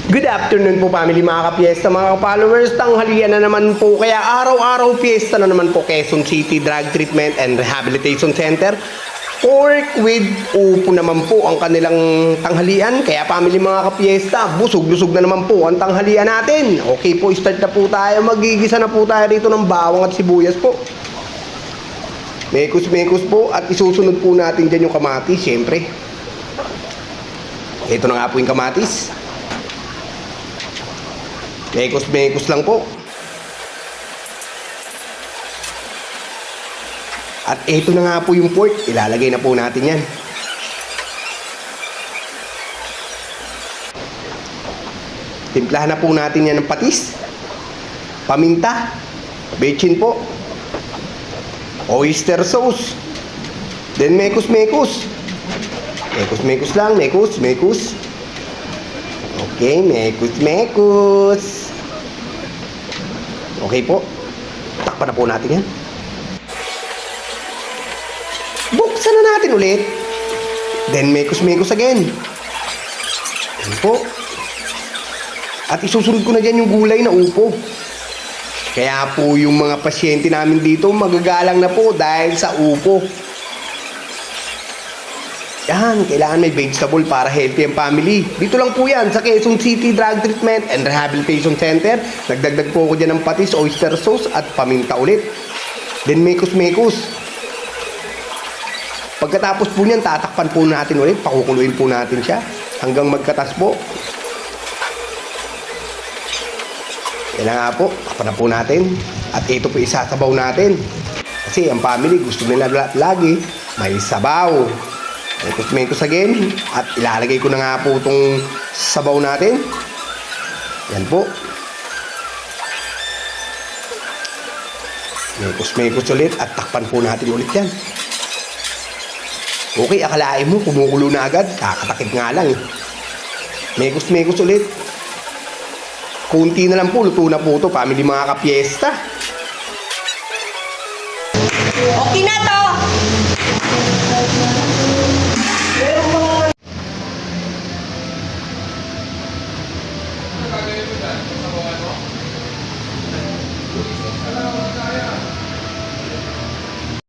Good afternoon po family mga ka-fiesta, mga followers. Tanghalian na naman po, kaya araw-araw fiesta na naman po Quezon City Drug Treatment and Rehabilitation Center. Pork with upo naman po ang kanilang tanghalian. Kaya family mga ka-fiesta, busog-lusog na naman po ang tanghalian natin. Okay po, start na po tayo. Magigisa na po tayo dito ng bawang at sibuyas po. Mekos-mekos po at isusunod po natin dyan yung kamatis, syempre. Ito na nga po yung kamatis. Mekos-mekos lang po. At ito na nga po yung pork. Ilalagay na po natin yan. Timplahan na po natin yan ng patis, paminta, bechin po, oyster sauce, then mekos-mekos. Mekos-mekos lang, mekos-mekos. Okay, mekos-mekos. Okay po. Takpan na po natin yan. Buksan na natin ulit. Then mekos-mekos again. Yan po. At isusunod ko na dyan yung gulay na upo. Kaya po yung mga pasyente namin dito magagalang na po dahil sa upo. Yan, kailangan may vegetable para healthy ang family. Dito lang po yan sa Quezon City Drug Treatment and Rehabilitation Center. Nagdagdag po ako dyan ng patis, oyster sauce at paminta ulit. Then mekos-mekos. Pagkatapos po niyan, tatakpan po natin ulit. Pakukuluin po natin siya hanggang magkatas po. Yan na nga po, takpan na po natin. At ito po isasabaw natin. Kasi ang family gusto nila lagi may sabaw. Mekos-mekos again. At ilalagay ko na nga po itong sabaw natin. Yan po. Mekos-mekos ulit. At takpan po natin ulit yan. Okay, akalain mo kumukulo na agad. Kakatakip nga lang. Mekos-mekos ulit. Kunti na lang po. Luto na po ito. Family mga ka-fiesta. Okay na to. Meron bang